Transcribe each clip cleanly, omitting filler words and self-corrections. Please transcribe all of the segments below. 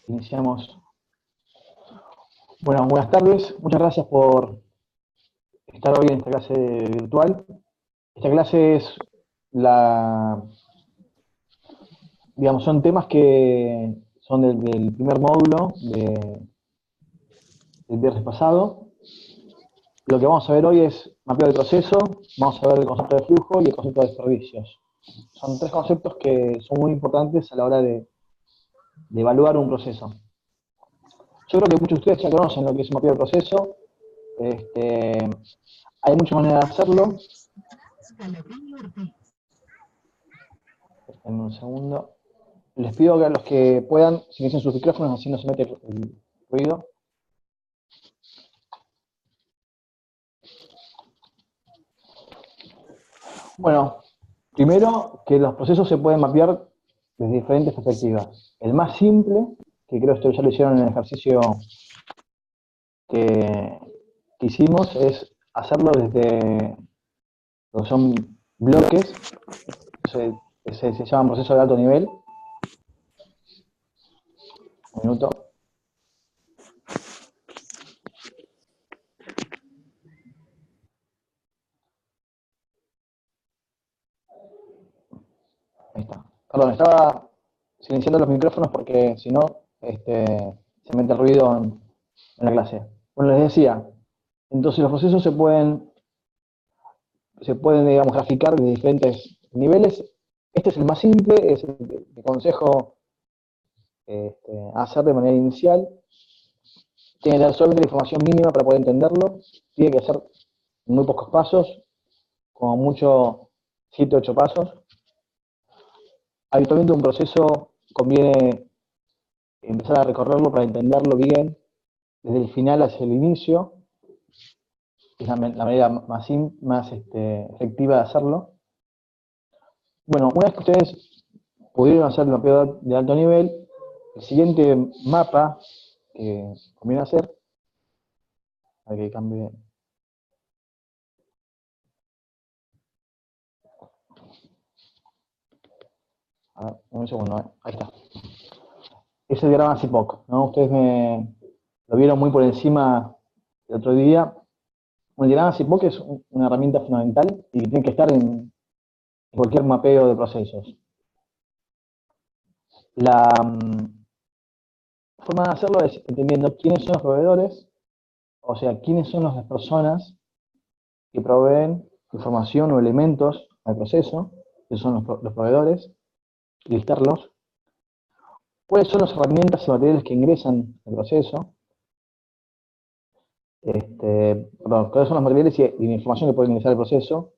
Iniciamos. Bueno, buenas tardes. Muchas gracias por estar hoy en esta clase virtual. Esta clase es digamos, son temas que son del primer módulo del viernes pasado. Lo que vamos a ver hoy es mapeo de proceso, vamos a ver el concepto de flujo y el concepto de desperdicios. Son tres conceptos que son muy importantes a la hora de evaluar un proceso. Yo creo que muchos de ustedes ya conocen lo que es un mapeo de proceso. Hay muchas maneras de hacerlo. En un segundo. Les pido que a los que puedan silencien sus micrófonos, así no se mete el ruido. Bueno, primero que los procesos se pueden mapear desde diferentes perspectivas. El más simple, que creo que esto ya lo hicieron en el ejercicio que hicimos, es hacerlo desde lo que son bloques, se llaman procesos de alto nivel. Un minuto. Ahí está. Perdón, estaba silenciando los micrófonos porque si no, se mete el ruido en la clase. Bueno, les decía, entonces los procesos se pueden digamos, graficar de diferentes niveles. Este es el más simple, es el que aconsejo hacer de manera inicial. Tiene que dar solamente la información mínima para poder entenderlo. Tiene que ser en muy pocos pasos, como mucho 7 o 8 pasos. Habitualmente un proceso conviene empezar a recorrerlo para entenderlo bien, desde el final hacia el inicio. Es la manera más efectiva de hacerlo. Bueno, una vez que ustedes pudieron hacer el mapeo de alto nivel, el siguiente mapa que conviene hacer, para que cambie. A ver, un segundo, ahí está. Es el diagrama CIPOC, ¿no? Ustedes lo vieron muy por encima el otro día. El diagrama CIPOC es una herramienta fundamental y tiene que estar en cualquier mapeo de procesos. La forma de hacerlo es entendiendo quiénes son los proveedores, o sea, quiénes son las personas que proveen información o elementos al proceso, que son los proveedores, listarlos. ¿Cuáles son las herramientas y materiales que ingresan al proceso? ¿Cuáles son los materiales y la información que puede ingresar al proceso?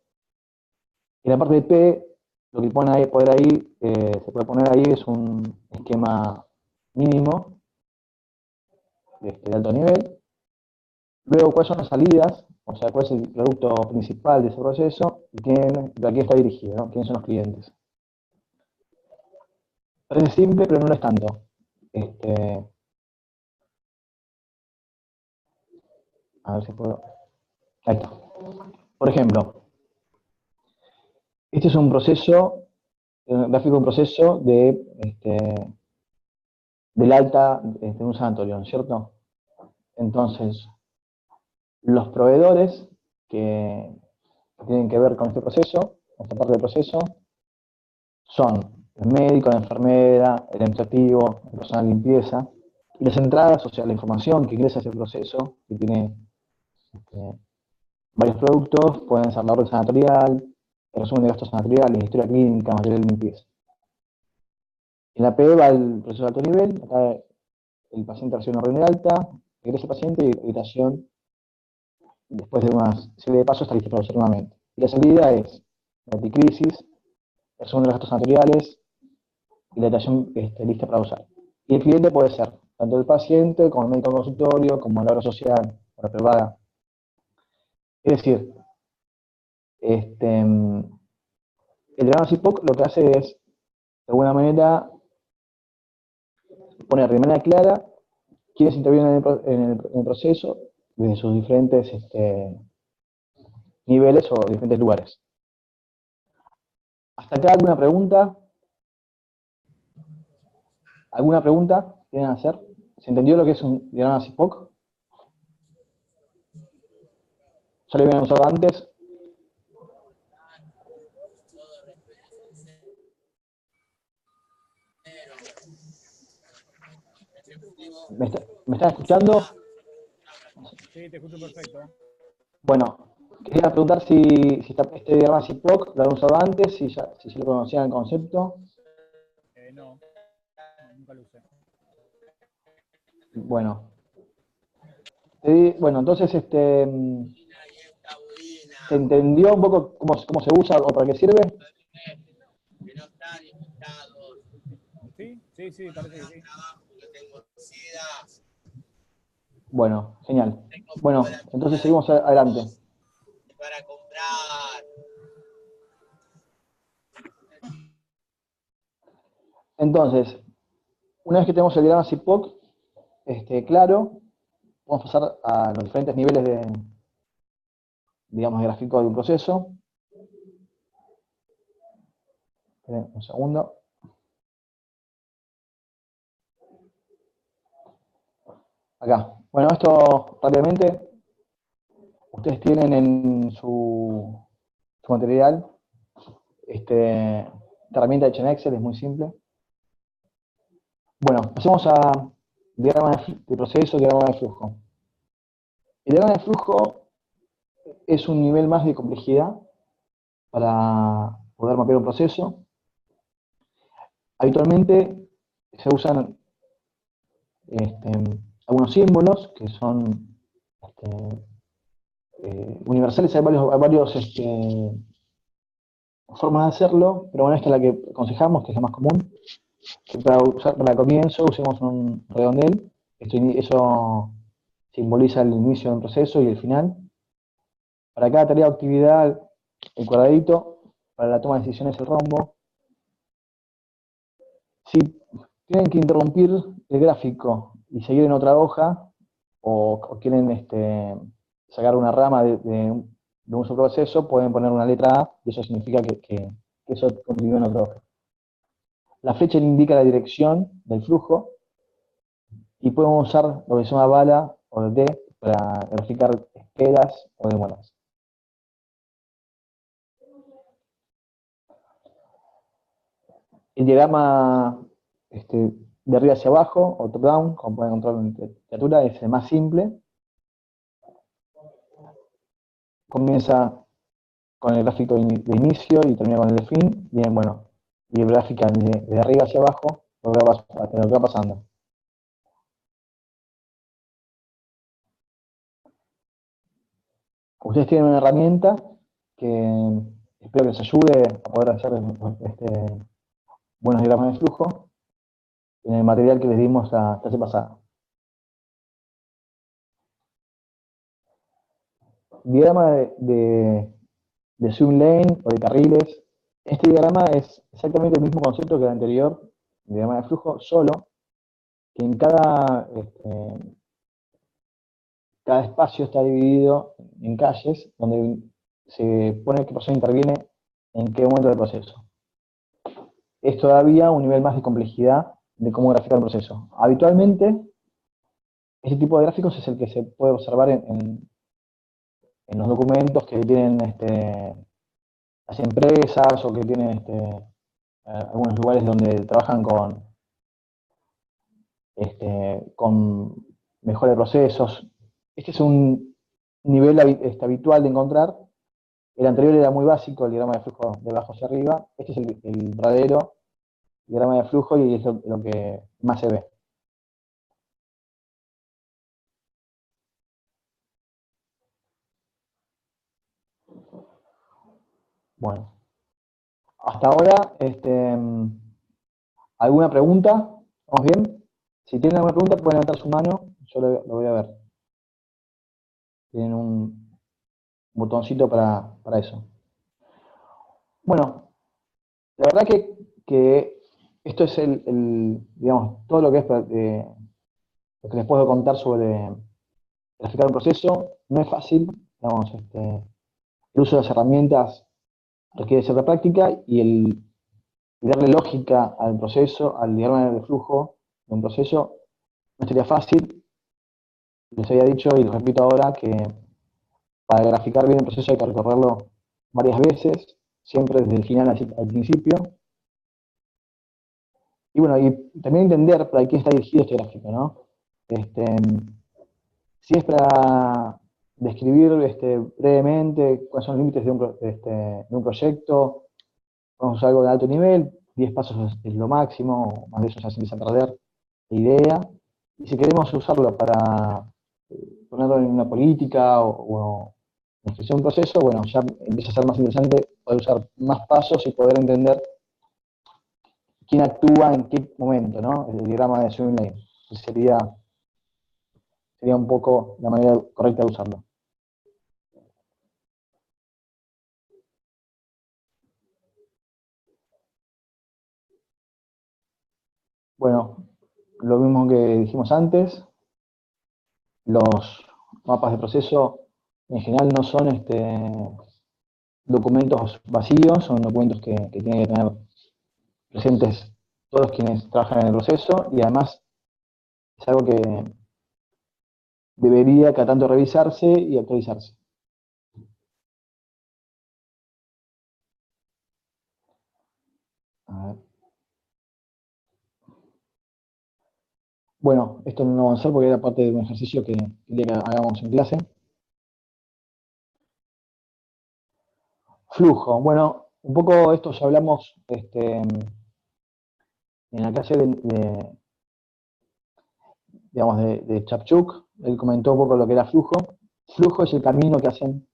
En la parte de P, lo que se puede poner ahí es un esquema mínimo de alto nivel. Luego, ¿cuáles son las salidas? O sea, ¿cuál es el producto principal de ese proceso? ¿Y a quién está dirigido? ¿No? ¿Quiénes son los clientes? Parece simple, pero no lo es tanto. A ver si puedo. Ahí está. Por ejemplo, este es un proceso, gráfico de un proceso del alta de un sanatorio, ¿cierto? Entonces, los proveedores que tienen que ver con este proceso, esta parte del proceso, son el médico, la enfermera, el administrativo, el personal de limpieza, y las entradas, o sea, la información que ingresa a ese proceso, que tiene varios productos, pueden ser la orden sanatorial, el resumen de gastos sanatoriales, historia clínica, material de limpieza. En la P va el proceso de alto nivel, acá el paciente recibe una orden de alta, regresa el paciente y la habitación, después de una serie de pasos, está lista para usar nuevamente. Y la salida es la anticrisis, el resumen de los gastos sanatoriales y la habitación lista para usar. Y el cliente puede ser tanto el paciente, como el médico del consultorio, como la obra social, o la privada. Es decir, el diagrama CIPOC lo que hace es, de alguna manera, poner de manera clara quiénes intervienen en el proceso desde sus diferentes niveles o diferentes lugares. ¿Hasta acá alguna pregunta? ¿Alguna pregunta quieren hacer? ¿Se entendió lo que es un diagrama CIPOC? ¿Ya lo habían usado antes? ¿Me están escuchando? Sí, te escucho perfecto. Bueno, quería preguntar si este diagrama CIPOC lo habían usado antes, si ya lo conocían el concepto. No, nunca lo usé. Bueno, entonces ¿se entendió un poco cómo se usa o para qué sirve? Sí, parece que sí. Bueno, genial. Bueno, entonces seguimos adelante. Entonces, una vez que tenemos el diagrama CIPOC claro, vamos a pasar a los diferentes niveles de, digamos, gráfico de un proceso. Esperen un segundo. Acá. Bueno, esto rápidamente, ustedes tienen en su material esta herramienta hecha en Excel, es muy simple. Bueno, pasemos a diagrama de proceso, diagrama de flujo. El diagrama de flujo es un nivel más de complejidad para poder mapear un proceso. Habitualmente se usan algunos símbolos que son universales. Hay varios formas de hacerlo, pero bueno, esta es la que aconsejamos, que es la más común. Que para el comienzo usemos un redondel. Eso simboliza el inicio de un proceso y el final. Para cada tarea o actividad, el cuadradito. Para la toma de decisiones, el rombo. Si tienen que interrumpir el gráfico y seguir en otra hoja, o quieren sacar una rama de un solo proceso, pueden poner una letra A, y eso significa que eso continúa en otra hoja. La flecha le indica la dirección del flujo, y podemos usar lo que se llama bala o D para graficar esperas o demoras. El diagrama de arriba hacia abajo, o top-down, como pueden encontrar en literatura, es el más simple. Comienza con el gráfico de inicio y termina con el de fin. Bien, bueno, y gráfica de arriba hacia abajo, lo que va pasando. Ustedes tienen una herramienta que espero que les ayude a poder hacer buenos diagramas de flujo en el material que les dimos la clase pasada. Diagrama de swim lane o de carriles. Este diagrama es exactamente el mismo concepto que el anterior, el diagrama de flujo, solo que en cada espacio está dividido en calles donde se pone qué persona interviene en qué momento del proceso. Es todavía un nivel más de complejidad de cómo graficar el proceso. Habitualmente, este tipo de gráficos es el que se puede observar en los documentos que tienen las empresas o que tienen algunos lugares donde trabajan con mejora de procesos. Este es un nivel habitual de encontrar. El anterior era muy básico, el diagrama de flujo de abajo hacia arriba. Este es el verdadero diagrama de flujo y es lo que más se ve. Bueno, hasta ahora, ¿alguna pregunta? ¿Vamos bien? Si tienen alguna pregunta, pueden levantar su mano, yo lo voy a ver. Tienen un botoncito para eso. Bueno, la verdad que esto es digamos, todo lo que es lo que les puedo contar sobre graficar un proceso. No es fácil, digamos, el uso de las herramientas requiere cierta práctica y darle lógica al proceso, al diagrama de flujo, un proceso, no sería fácil. Les había dicho y lo repito ahora que para graficar bien el proceso hay que recorrerlo varias veces, siempre desde el final al principio. Y bueno, y también entender para quién está dirigido este gráfico, ¿no? Si es para describir brevemente cuáles son los límites de un proyecto, vamos a usar algo de alto nivel, 10 pasos es lo máximo, más de eso ya se empieza a perder la idea. Y si queremos usarlo para ponerlo en una política o en descripción de un proceso, bueno, ya empieza a ser más interesante poder usar más pasos y poder entender quién actúa en qué momento, ¿no? El diagrama de swim lane. Sería un poco la manera correcta de usarlo. Bueno, lo mismo que dijimos antes, los mapas de proceso en general no son documentos vacíos, son documentos que tienen que tener presentes todos quienes trabajan en el proceso y además es algo que debería cada tanto revisarse y actualizarse. A ver. Bueno, esto no va a avanzar porque era parte de un ejercicio que quería que hagamos en clase. Flujo. Bueno, un poco esto ya hablamos en la clase digamos, de Chapchuk. Él comentó un poco lo que era flujo. Flujo es el camino que hacen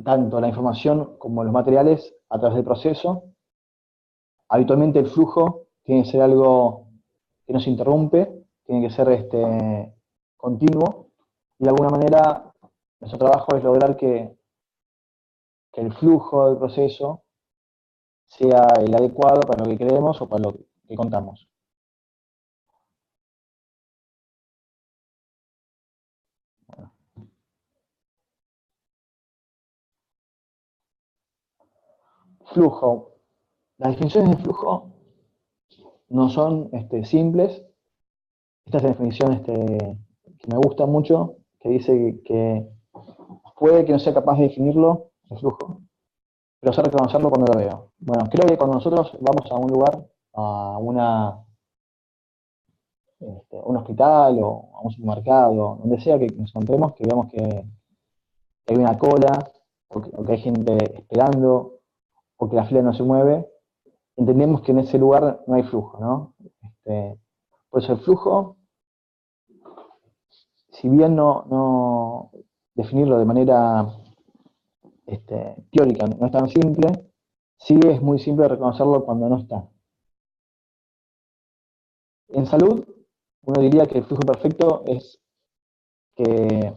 tanto la información como los materiales a través del proceso. Habitualmente el flujo tiene que ser algo que no se interrumpe, tiene que ser continuo, y de alguna manera nuestro trabajo es lograr que el flujo del proceso sea el adecuado para lo que queremos o para lo que contamos. Flujo. Las definiciones de flujo no son simples. Esta es la definición que me gusta mucho, que dice que puede que no sea capaz de definirlo, el flujo, pero sé reconocerlo cuando lo veo. Bueno, creo que cuando nosotros vamos a un lugar, a un hospital o a un supermercado, donde sea que nos encontremos, que veamos que hay una cola, o que hay gente esperando, o que la fila no se mueve, entendemos que en ese lugar no hay flujo, ¿no? Por eso el flujo, si bien no definirlo de manera teórica no es tan simple, sí es muy simple reconocerlo cuando no está. En salud, uno diría que el flujo perfecto es que,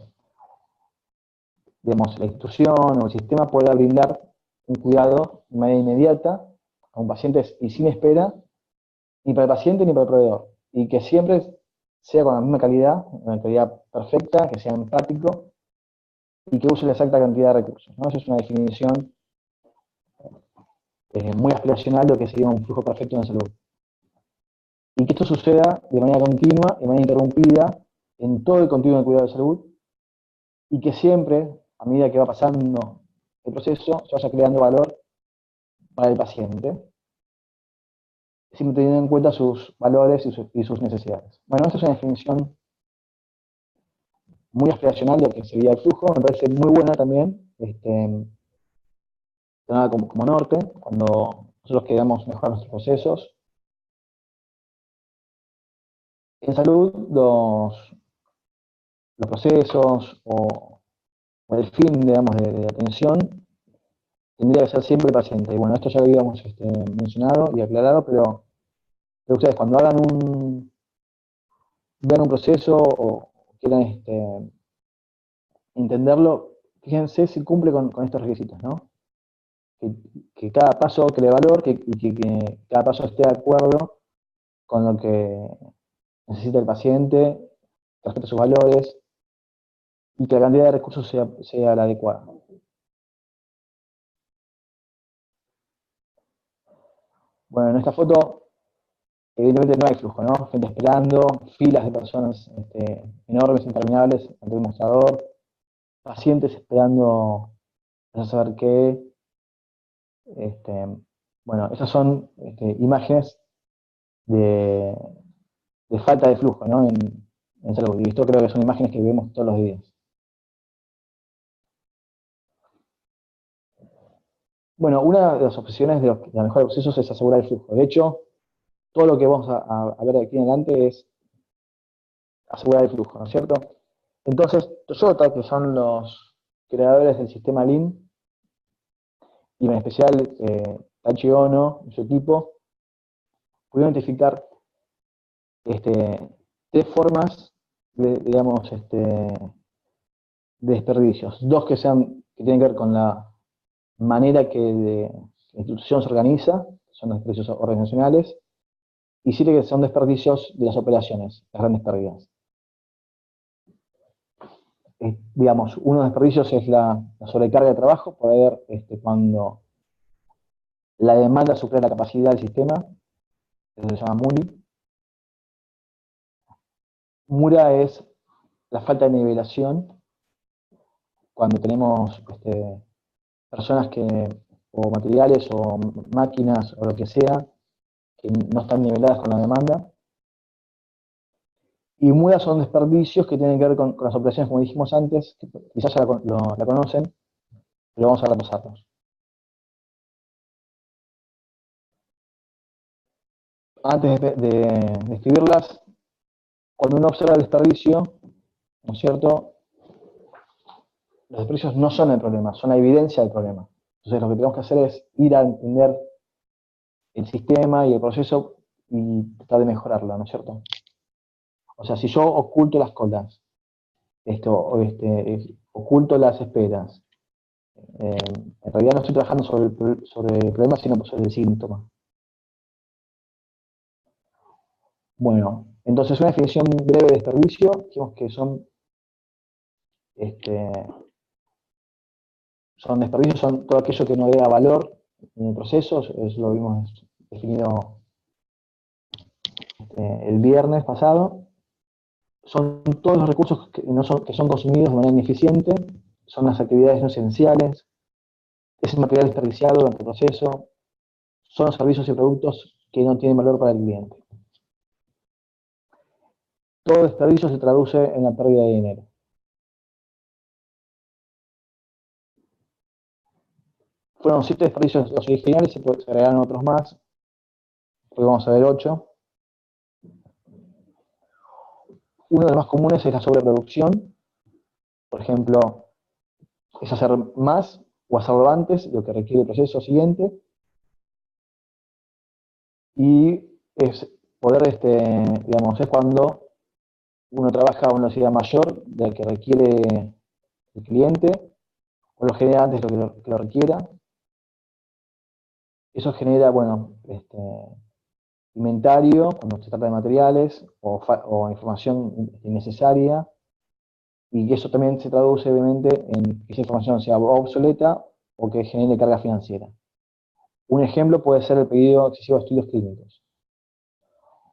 digamos, la institución o el sistema pueda brindar un cuidado de manera inmediata a un paciente y sin espera, ni para el paciente ni para el proveedor, y que siempre sea con la misma calidad, una calidad perfecta, que sea empático y que use la exacta cantidad de recursos, ¿no? Esa es una definición muy aspiracional de lo que sería un flujo perfecto en salud. Y que esto suceda de manera continua, de manera interrumpida, en todo el continuo de cuidado de salud, y que siempre, a medida que va pasando el proceso, se vaya creando valor para el paciente, siempre teniendo en cuenta sus valores y sus necesidades. Bueno, esta es una definición muy aspiracional de lo que sería el flujo, me parece muy buena también, como norte, cuando nosotros queremos mejorar nuestros procesos. En salud, los procesos o el fin, digamos, de atención tendría que ser siempre el paciente. Y bueno, esto ya lo habíamos mencionado y aclarado, pero ustedes cuando vean un proceso o quieran entenderlo, fíjense si cumple con estos requisitos, ¿no? Que cada paso cree valor, que cada paso esté de acuerdo con lo que necesita el paciente, que respete sus valores y que la cantidad de recursos sea la adecuada. Bueno, en esta foto evidentemente no hay flujo, ¿no? Gente esperando, filas de personas enormes, interminables ante el mostrador, pacientes esperando a saber qué. Bueno, esas son imágenes de, de falta de flujo, ¿no? En salud. Y esto creo que son imágenes que vemos todos los días. Bueno, una de las obsesiones de la mejora de procesos es asegurar el flujo. De hecho, todo lo que vamos a ver aquí en adelante es asegurar el flujo, ¿no es cierto? Entonces, Toyota, que son los creadores del sistema Lean, y en especial Tachi Ono y su equipo, pudieron identificar tres formas de, digamos, de desperdicios. Dos que tienen que ver con la manera que la institución se organiza, son los desperdicios organizacionales, y 7 que son desperdicios de las operaciones, las grandes pérdidas. Digamos, uno de los desperdicios es la sobrecarga de trabajo, poder, cuando la demanda supera la capacidad del sistema, eso se llama MULI. MURA es la falta de nivelación, cuando tenemos personas o materiales, o máquinas, o lo que sea, que no están niveladas con la demanda. Y MURA son desperdicios que tienen que ver con las operaciones, como dijimos antes, que quizás ya la conocen, pero vamos a repasarlos. Antes de escribirlas, cuando uno observa el desperdicio, ¿no es cierto? Los desperdicios no son el problema, son la evidencia del problema. Entonces lo que tenemos que hacer es ir a entender el sistema y el proceso y tratar de mejorarlo, ¿no es cierto? O sea, si yo oculto las colas, oculto las esperas, en realidad no estoy trabajando sobre el problema, sino sobre el síntoma. Bueno, entonces una definición breve de desperdicio, dijimos que son desperdicios, son todo aquello que no agrega valor en el proceso, eso lo vimos definido el viernes pasado. Son todos los recursos que son consumidos de manera ineficiente, son las actividades no esenciales, es el material desperdiciado durante el proceso, son los servicios y productos que no tienen valor para el cliente. Todo desperdicio se traduce en la pérdida de dinero. Fueron 7 desperdicios los originales, se agregaron otros más, hoy vamos a ver 8. Uno de los más comunes es la sobreproducción. Por ejemplo, es hacer más o hacerlo antes de lo que requiere el proceso siguiente. Y es poder, digamos, es cuando uno trabaja a una velocidad mayor de la que requiere el cliente, o lo genera antes de lo que lo requiera. Eso genera, bueno, inventario, cuando se trata de materiales, o información innecesaria, y que eso también se traduce, obviamente, en que esa información sea obsoleta o que genere carga financiera. Un ejemplo puede ser el pedido excesivo de estudios clínicos.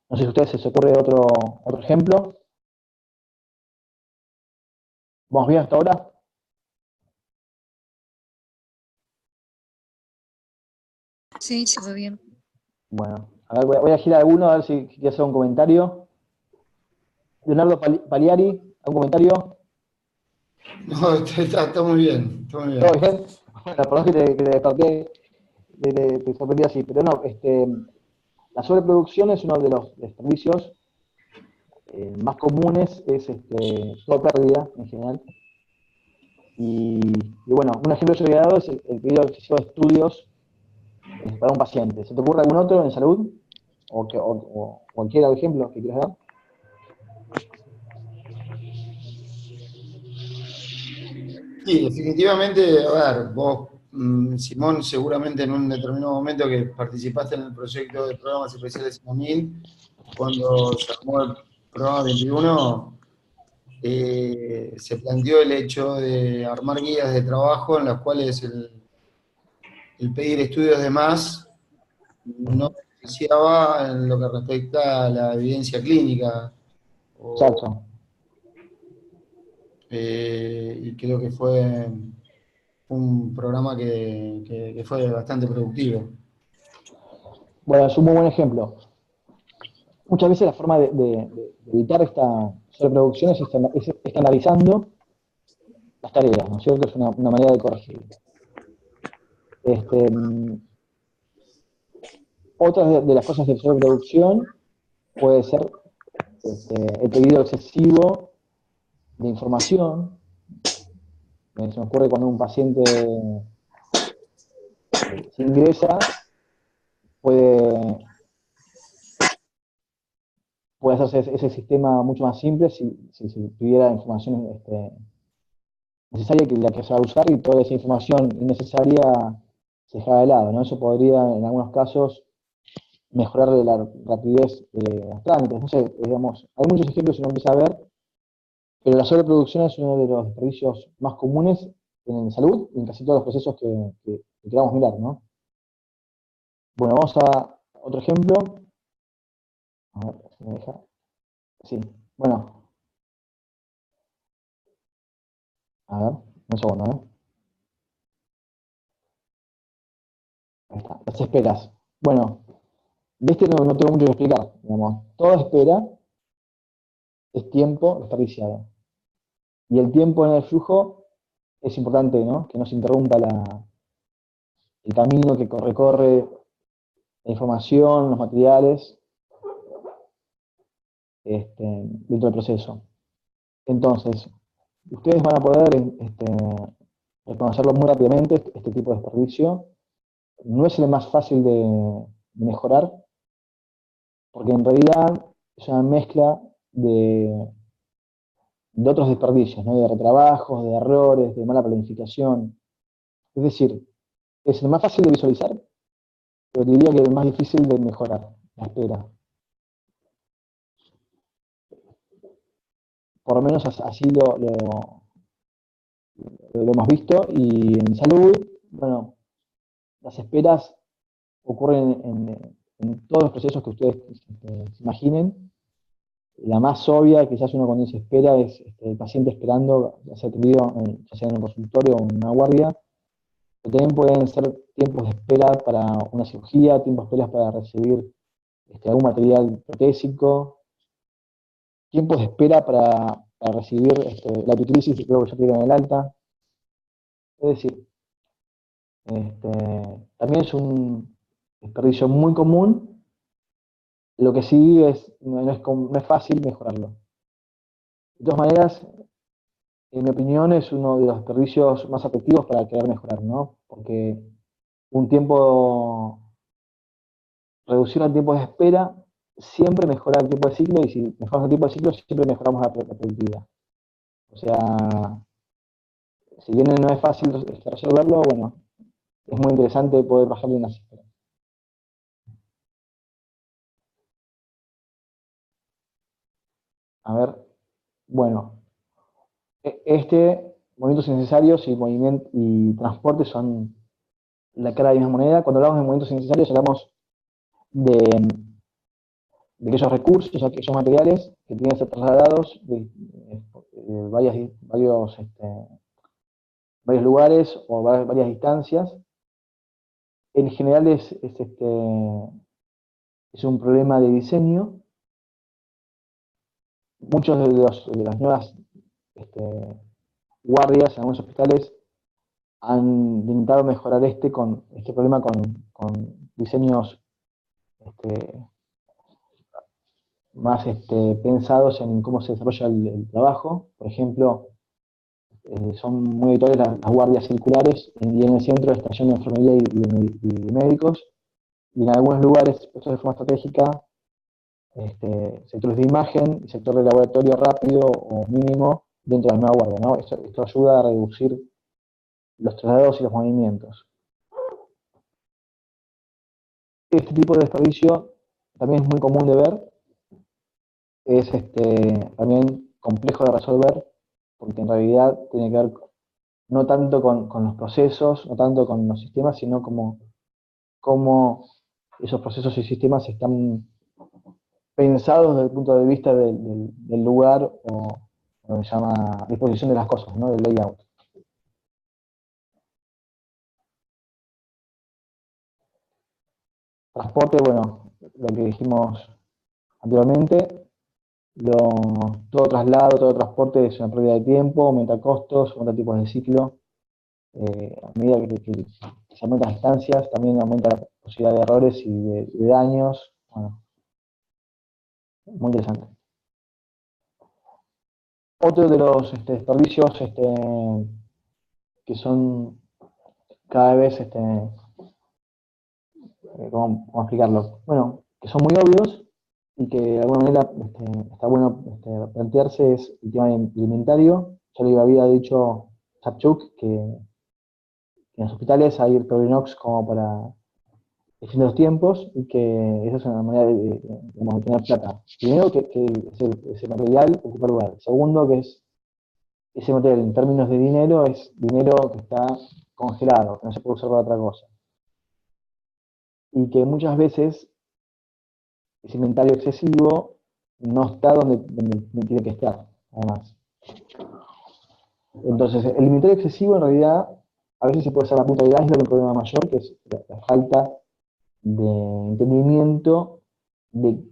No sé si a ustedes se les ocurre otro ejemplo. ¿Vamos bien hasta ahora? Sí, se va bien. Bueno, a ver, voy a girar alguno a ver si quiere hacer un comentario. Leonardo Pagliari, ¿algún comentario? No, está muy bien, está muy bien. ¿Todo bien? Bueno, perdón que te desperté, te sorprendí así, pero no, la sobreproducción es uno de los desperdicios más comunes, es toda pérdida en general. Y bueno, un ejemplo que yo había dado es el pedido excesivo de estudios para un paciente. ¿Se te ocurre algún otro en salud? O cualquier ejemplo que quieras dar. Sí, definitivamente, a ver, vos, Simón, seguramente en un determinado momento que participaste en el proyecto de programas especiales en cuando se armó el programa 21, se planteó el hecho de armar guías de trabajo en las cuales el pedir estudios de más no desperdiciaba en lo que respecta a la evidencia clínica. Exacto. Y creo que fue un programa que fue bastante productivo. Bueno, es un muy buen ejemplo. Muchas veces la forma de evitar esta sobreproducción es estandarizando las tareas, ¿no es cierto? Es una manera de corregir. Otras de las cosas de sobreproducción puede ser el pedido excesivo de información. Se me ocurre cuando un paciente se ingresa, puede hacerse ese sistema mucho más simple si tuviera información necesaria que la que se va a usar y toda esa información innecesaria se deja de lado, ¿no? Eso podría, en algunos casos, mejorar la rapidez de los trámites. No sé, digamos, hay muchos ejemplos que uno empieza a ver, pero la sobreproducción es uno de los desperdicios más comunes en salud y en casi todos los procesos que queramos mirar, ¿no? Bueno, vamos a otro ejemplo. A ver si me deja. Sí, bueno, a ver, un segundo, ¿eh? Ahí está, las esperas. Bueno, de este no tengo mucho que explicar, digamos. Toda espera es tiempo desperdiciado. Y el tiempo en el flujo es importante, ¿no? Que no se interrumpa el camino que recorre la información, los materiales, dentro del proceso. Entonces, ustedes van a poder reconocerlo muy rápidamente, este tipo de desperdicio. No es el más fácil de mejorar, porque en realidad es una mezcla de otros desperdicios, ¿no? De retrabajos, de errores, de mala planificación. Es decir, es el más fácil de visualizar, pero diría que el más difícil de mejorar, la espera. Por lo menos así lo hemos visto. Y en salud, bueno, las esperas ocurren en todos los procesos que ustedes se imaginen. La más obvia, quizás uno cuando dice espera, es el paciente esperando a ser atendido, ya sea en un consultorio o en una guardia. Pero también pueden ser tiempos de espera para una cirugía, tiempos de espera para recibir algún material protésico, tiempos de espera para recibir la epiclisis y luego ya tienen el alta. Es decir, también es un desperdicio muy común. Lo que sí no es fácil mejorarlo. De todas maneras, en mi opinión, es uno de los desperdicios más afectivos para querer mejorar, ¿no? Porque reducir el tiempo de espera siempre mejora el tiempo de ciclo, y si mejoramos el tiempo de ciclo, siempre mejoramos la productividad. O sea, si bien no es fácil resolverlo, bueno, es muy interesante poder bajarle unas esperas. A ver, bueno, movimientos innecesarios y transporte son la cara de la misma moneda. Cuando hablamos de movimientos innecesarios, hablamos de aquellos recursos, aquellos materiales que tienen que ser trasladados de varios lugares o varias distancias. En general es un problema de diseño. Muchos de las nuevas guardias en algunos hospitales han intentado mejorar este problema con diseños más pensados en cómo se desarrolla el trabajo. Por ejemplo, son muy habituales las guardias circulares y en el centro está lleno de enfermería y de médicos. Y en algunos lugares, esto de forma estratégica, sectores de imagen y sector de laboratorio rápido o mínimo dentro de la nueva guardia, ¿no? Esto ayuda a reducir los traslados y los movimientos. Este tipo de desperdicio también es muy común de ver, es también complejo de resolver, porque en realidad tiene que ver no tanto con los procesos, no tanto con los sistemas, sino cómo esos procesos y sistemas están pensados desde el punto de vista del lugar o lo que se llama disposición de las cosas, ¿no? Del layout. Transporte, bueno, lo que dijimos anteriormente, todo traslado, todo transporte es una pérdida de tiempo, aumenta costos, aumenta tipos de ciclo. A medida que se aumentan las distancias, también aumenta la posibilidad de errores y de daños. Bueno, muy interesante. Otro de los desperdicios que son cada vez, ¿cómo explicarlo? Bueno, que son muy obvios y que de alguna manera está bueno plantearse es el tema del inventario. Ya le había dicho Sapchuk que en los hospitales hay Probinox como para definir los tiempos y que esa es una manera de tener plata. Primero, que ese material ocupa lugar. Segundo, que ese material en términos de dinero es dinero que está congelado, que no se puede usar para otra cosa. Y que muchas veces ese inventario excesivo no está donde tiene que estar, además. Entonces, el inventario excesivo en realidad a veces se puede ser la punta del iceberg, un problema mayor, que es la falta de entendimiento de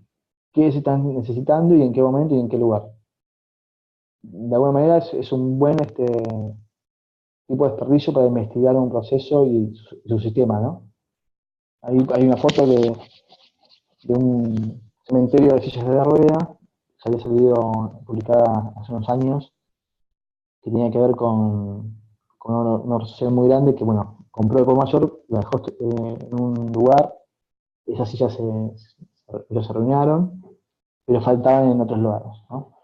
qué se están necesitando y en qué momento y en qué lugar. De alguna manera es un buen tipo de desperdicio para investigar un proceso y su sistema, ¿no? Hay una foto de un cementerio de sillas de rueda, que había salido publicada hace unos años, que tenía que ver con una organización muy grande que, bueno, compró el por mayor, la dejó en un lugar, esas sillas se reunieron, pero faltaban en otros lugares, ¿no?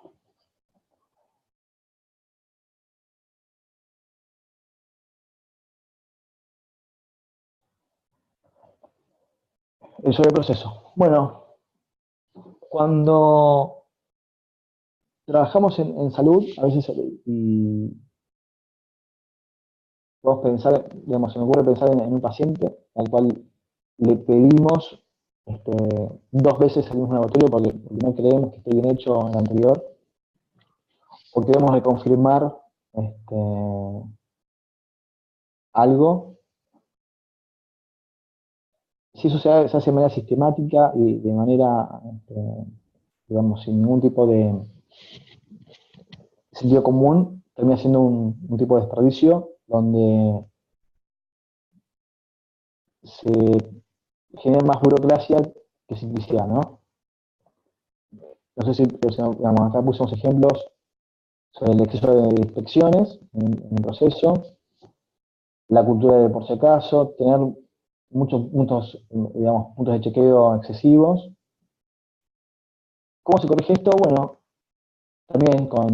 El sobreproceso. Bueno, cuando trabajamos en salud, a veces, y podemos pensar, digamos, se me ocurre pensar en un paciente al cual le pedimos 2 veces el mismo laboratorio porque no creemos que esté bien hecho en el anterior, o queremos reconfirmar algo. Si eso se hace de manera sistemática y de manera, digamos, sin ningún tipo de sentido común, termina siendo un tipo de desperdicio donde se genera más burocracia que simplicidad, ¿no? No sé si, digamos, acá pusimos ejemplos sobre el exceso de inspecciones en el proceso, la cultura de por si acaso, tener muchos, digamos, puntos de chequeo excesivos. ¿Cómo se corrige esto? Bueno, también con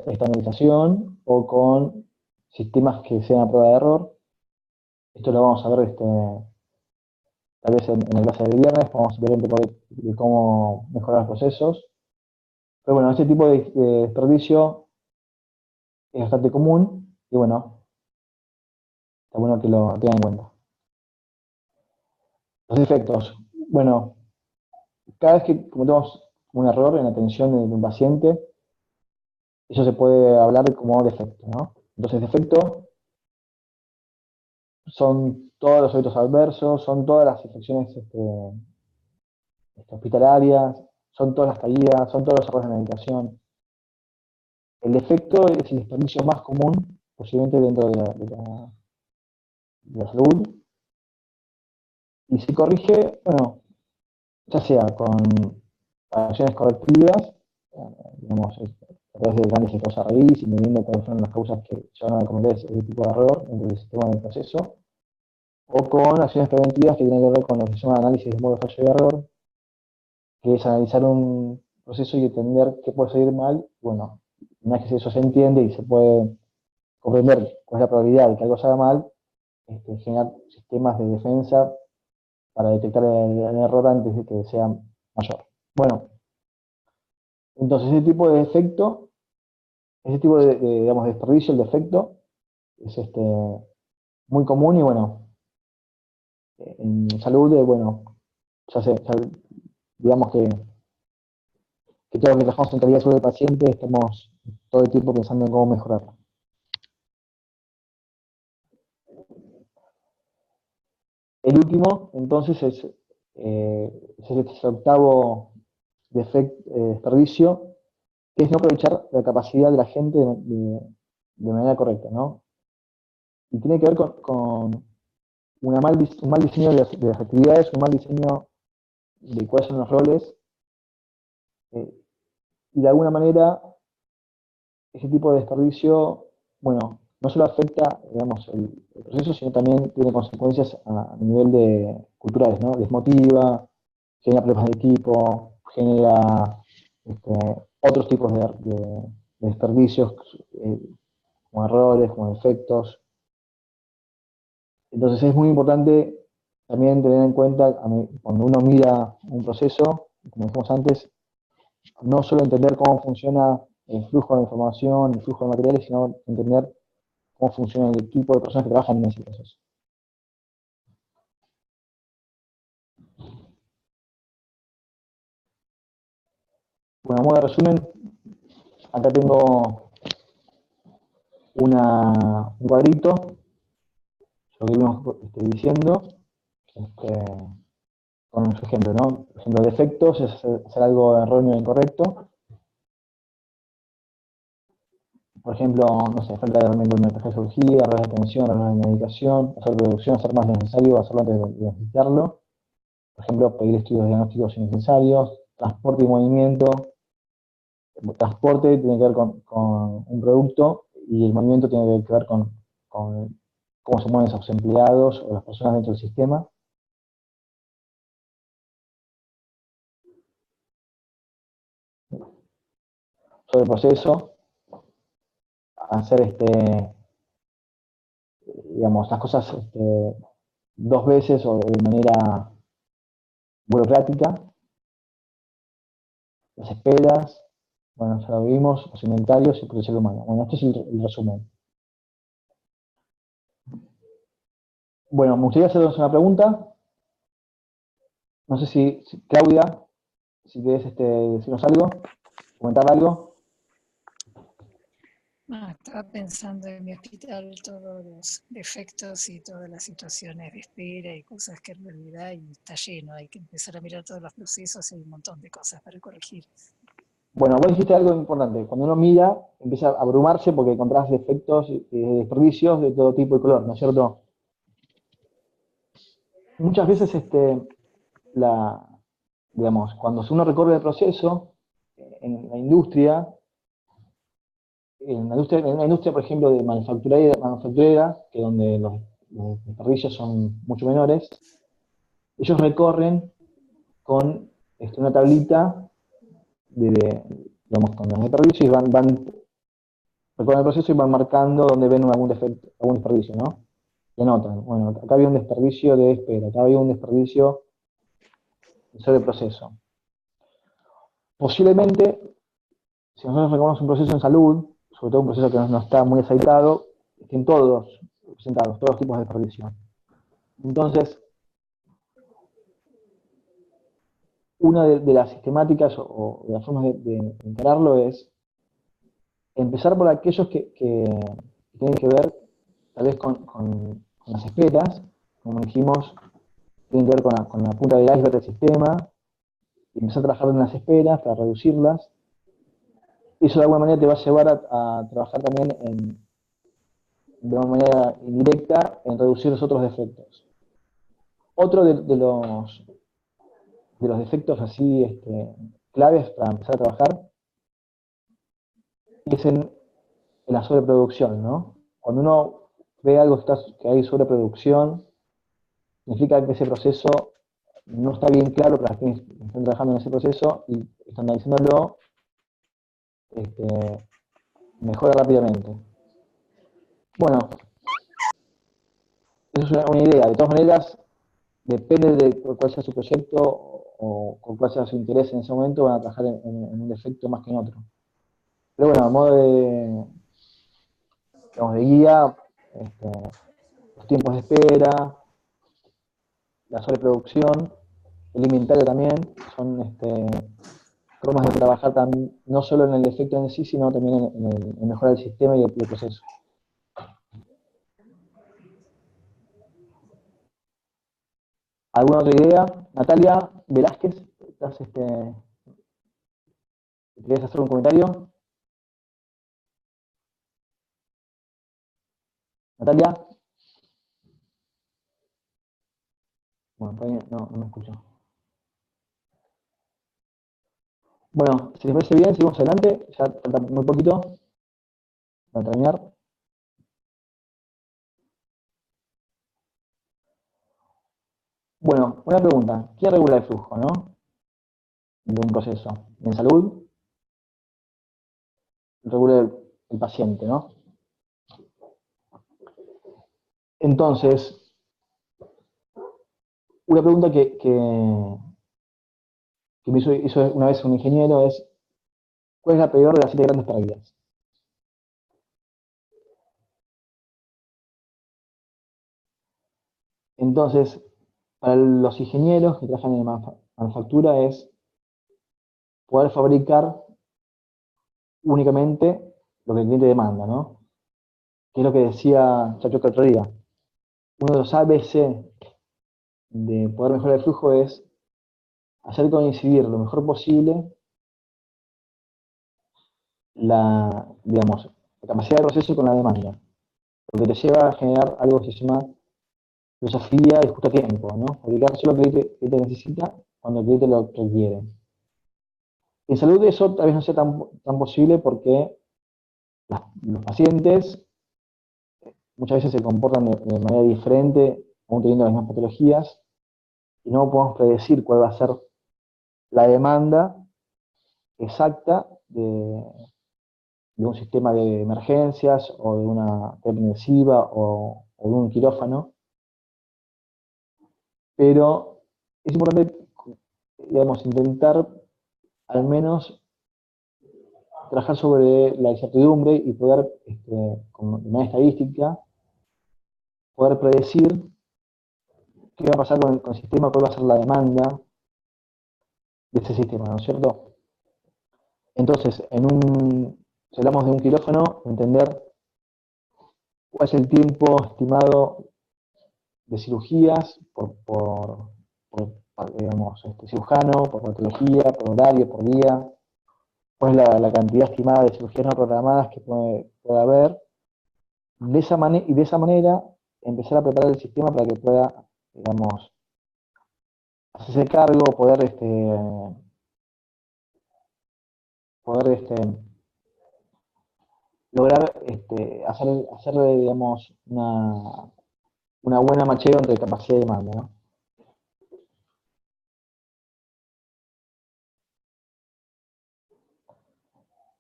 estandarización o con sistemas que sean a prueba de error. Esto lo vamos a ver tal vez en la clase del viernes, vamos a ver un poco de cómo mejorar los procesos. Pero bueno, este tipo de desperdicio es bastante común y bueno, está bueno que lo tengan en cuenta. Los defectos. Bueno, cada vez que cometemos un error en la atención de un paciente, eso se puede hablar como defecto, ¿no? Entonces, defectos son todos los eventos adversos, son todas las infecciones hospitalarias, son todas las caídas, son todos los errores de la medicación. El defecto es el desperdicio más común, posiblemente dentro de la salud, y se corrige, bueno, ya sea con acciones correctivas, digamos, a través de grandes causas raíz, y midiendo cuáles son las causas que llevan a cometer ese tipo de error dentro del sistema del proceso, o con acciones preventivas que tienen que ver con lo que se llama análisis de modo de fallo y error, que es analizar un proceso y entender qué puede salir mal. Bueno, una vez que eso se entiende y se puede comprender cuál es la probabilidad de que algo salga mal, generar sistemas de defensa para detectar el error antes de que sea mayor. Bueno, entonces ese tipo de defecto, ese tipo digamos, de desperdicio, el defecto, es muy común y bueno, en salud, bueno, digamos que todos los que trabajamos en calidad de salud del paciente estamos todo el tiempo pensando en cómo mejorarlo. El último, entonces, es el octavo desperdicio, que es no aprovechar la capacidad de la gente de manera correcta, ¿no? Y tiene que ver con un mal diseño de las actividades, un mal diseño de cuáles son los roles, y de alguna manera ese tipo de desperdicio, bueno, no solo afecta, digamos, el proceso, sino también tiene consecuencias a nivel culturales, ¿no? Desmotiva, genera problemas de equipo, genera otros tipos de desperdicios, como errores, como defectos. Entonces es muy importante también tener en cuenta, cuando uno mira un proceso, como dijimos antes, no solo entender cómo funciona el flujo de información, el flujo de materiales, sino entender cómo funciona el equipo de personas que trabajan en ese proceso. Bueno, a modo de resumen, acá tengo un cuadrito, lo que vimos diciendo, con un ejemplo, ¿no? Por ejemplo, defectos es hacer algo erróneo e incorrecto. Por ejemplo, no sé, falta de herramientas de emergencia de cirugía, errores de atención, errores de medicación, hacer producción, hacer más necesario, hacerlo antes de necesitarlo. Por ejemplo, pedir estudios diagnósticos innecesarios, transporte y movimiento. El transporte tiene que ver con un producto y el movimiento tiene que ver con cómo se mueven esos empleados o las personas dentro del sistema. Sobre el proceso, hacer digamos, las cosas dos veces o de manera burocrática. Las esperas, bueno, ya lo vimos, los inventarios y el potencial humano. Bueno, este es el resumen. Bueno, me gustaría hacerles una pregunta. No sé si Claudia, si querés decirnos algo, comentar algo. Estaba pensando en mi hospital todos los defectos y todas las situaciones de espera y cosas que en realidad está lleno. Hay que empezar a mirar todos los procesos y hay un montón de cosas para corregir. Bueno, vos dijiste algo importante. Cuando uno mira, empieza a abrumarse porque encontrás defectos y desperdicios de todo tipo y color, ¿no es cierto? Muchas veces, digamos, cuando uno recorre el proceso en la industria, por ejemplo, de manufacturera, que donde los desperdicios son mucho menores, ellos recorren con una tablita digamos, con los desperdicios y recorren el proceso y van marcando donde ven algún defecto, algún desperdicio, ¿no? Y anotan, bueno, acá había un desperdicio de espera, acá había un desperdicio sobre el proceso. Posiblemente, si nosotros recorremos un proceso en salud, sobre todo un proceso que no está muy aceitado, estén todos presentados, todos los tipos de desperdicio. Entonces, una de las sistemáticas o de las formas de encararlo es empezar por aquellos que tienen que ver tal vez con las esperas, como dijimos, tienen que ver con la punta del iceberg del sistema, y empezar a trabajar en las esperas para reducirlas. Eso de alguna manera te va a llevar a trabajar también de una manera indirecta en reducir los otros defectos. Otro de los defectos así claves para empezar a trabajar es en la sobreproducción, ¿no? Cuando uno ve algo que hay sobreproducción, significa que ese proceso no está bien claro para quienes están trabajando en ese proceso y estandarizándolo mejora rápidamente. Bueno, eso es una idea. De todas maneras, depende de cuál sea su proyecto o cuál sea su interés en ese momento, van a trabajar en un defecto más que en otro. Pero bueno, a modo de guía, los tiempos de espera, la sobreproducción el inventario también, son formas de trabajar también, no solo en el efecto en sí, sino también en mejorar el sistema y el proceso. ¿Alguna otra idea? Natalia Velázquez, ¿querés hacer un comentario? Natalia. Bueno, no me escucho. Bueno, si les parece bien, seguimos adelante. Ya falta muy poquito para terminar. Bueno, una pregunta. ¿Quién regula el flujo, no? De un proceso? En salud, regula el paciente, ¿no? Entonces, una pregunta que me hizo una vez un ingeniero es, ¿cuál es la peor de las 7 grandes pérdidas? Entonces, para los ingenieros que trabajan en manufactura es poder fabricar únicamente lo que el cliente demanda, ¿no? Que es lo que decía Chacho el otro día. Uno de los ABC de poder mejorar el flujo es hacer coincidir lo mejor posible la capacidad de proceso con la demanda. Lo que te lleva a generar algo que se llama filosofía de justo tiempo, ¿no? Fabricar solo lo que el cliente necesita cuando el cliente lo requiere. En salud eso tal vez no sea tan posible porque los pacientes muchas veces se comportan de manera diferente, aún teniendo las mismas patologías, y no podemos predecir cuál va a ser la demanda exacta de un sistema de emergencias o de una terapia intensiva o de un quirófano, pero es importante, digamos, intentar al menos trabajar sobre la incertidumbre y poder, con una estadística, poder predecir qué va a pasar con el sistema, cuál va a ser la demanda de ese sistema, ¿no es cierto? Entonces, si hablamos de un quirófano, entender cuál es el tiempo estimado de cirugías por digamos, cirujano, por patología, por horario, por día, cuál es la cantidad estimada de cirugías no programadas que puede haber, de esa manera empezar a preparar el sistema para que pueda, digamos, hacerse cargo, poder lograr hacer digamos, una buena macheo entre capacidad y demanda, ¿no?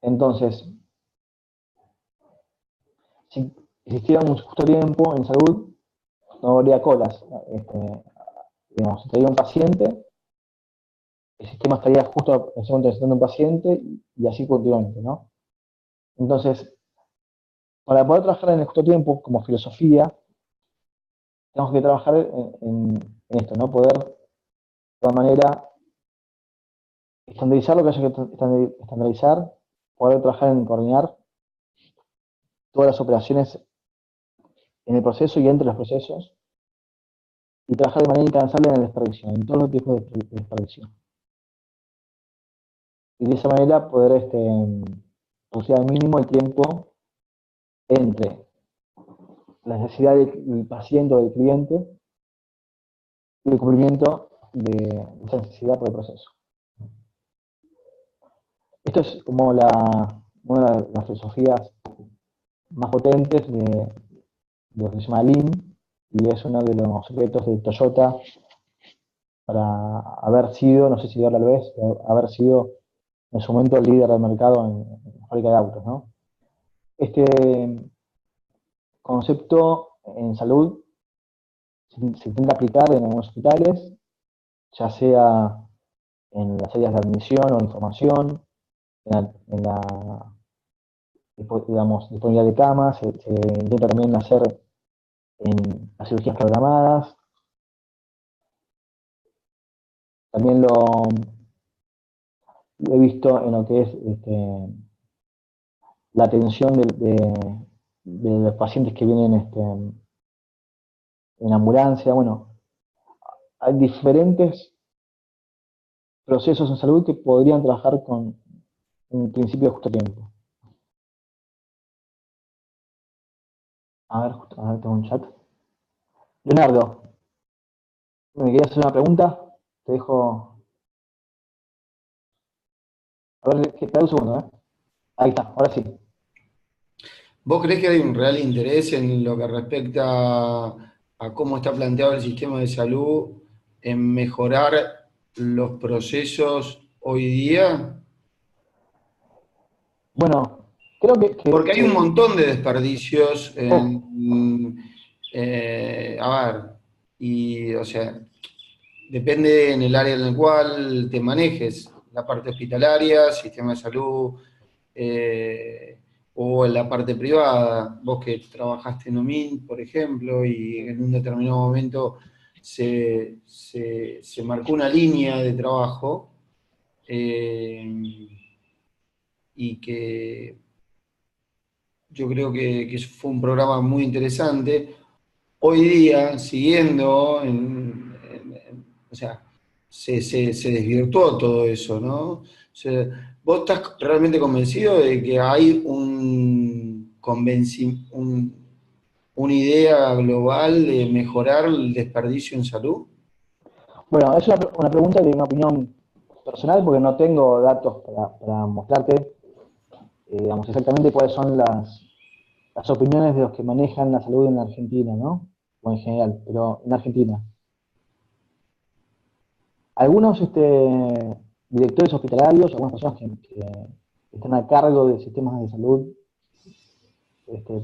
Entonces, si existiera un justo tiempo en salud, no habría colas. Digamos, si traía un paciente, el sistema estaría justo en ese momento necesitando un paciente y así continuamente, ¿no? Entonces, para poder trabajar en el justo tiempo como filosofía, tenemos que trabajar en esto, ¿no? Poder, de alguna manera, estandarizar lo que haya que estandarizar, poder trabajar en coordinar todas las operaciones en el proceso y entre los procesos, y trabajar de manera incansable en el desperdicio, en todos los tipos de desperdicio. Y de esa manera poder reducir al mínimo el tiempo entre la necesidad del paciente o del cliente y el cumplimiento de esa necesidad por el proceso. Esto es como una de las filosofías más potentes de lo que se llama Lean, y es uno de los secretos de Toyota para haber sido, no sé si ahora lo es, pero haber sido en su momento el líder del mercado en la fábrica de autos, ¿no? Este concepto en salud se intenta aplicar en algunos hospitales, ya sea en las áreas de admisión o información, en la digamos, disponibilidad de camas, se intenta también hacer en las cirugías programadas. También lo he visto en lo que es la atención de los pacientes que vienen en ambulancia. Bueno, hay diferentes procesos en salud que podrían trabajar con un principio de justo tiempo. A ver, tengo un chat. Leonardo, ¿me querías hacer una pregunta? Te dejo. A ver, espera un segundo, ¿eh? Ahí está, ahora sí. ¿Vos creés que hay un real interés en lo que respecta a cómo está planteado el sistema de salud en mejorar los procesos hoy día? Bueno, creo Porque hay un montón de desperdicios oh, a ver, y o sea, depende en el área en el cual te manejes, la parte hospitalaria, sistema de salud, o en la parte privada. Vos que trabajaste en OMINT, por ejemplo, y en un determinado momento se marcó una línea de trabajo, y que yo creo que fue un programa muy interesante. Hoy día, siguiendo, o sea, se desvirtuó todo eso, ¿no? O sea, ¿vos estás realmente convencido de que hay una idea global de mejorar el desperdicio en salud? bueno, es una pregunta de una opinión personal porque no tengo datos para mostrarte, digamos, exactamente cuáles son las opiniones de los que manejan la salud en la Argentina, ¿no? O en general, pero en Argentina. Algunos directores hospitalarios, algunas personas que están a cargo de sistemas de salud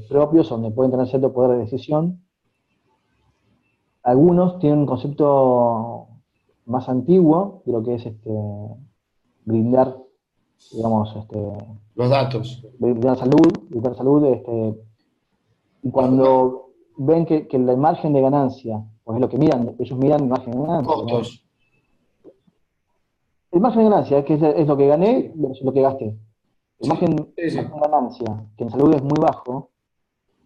propios, donde pueden tener cierto poder de decisión, algunos tienen un concepto más antiguo de lo que es brindar, digamos, Los datos. brindar salud, y cuando ven que el margen de ganancia, pues es lo que miran, ellos miran el margen de ganancia, ¿no? Costos. El margen de ganancia, que es lo que gané, lo que gasté. El Sí, margen, sí, el sí. margen de ganancia, que en salud es muy bajo,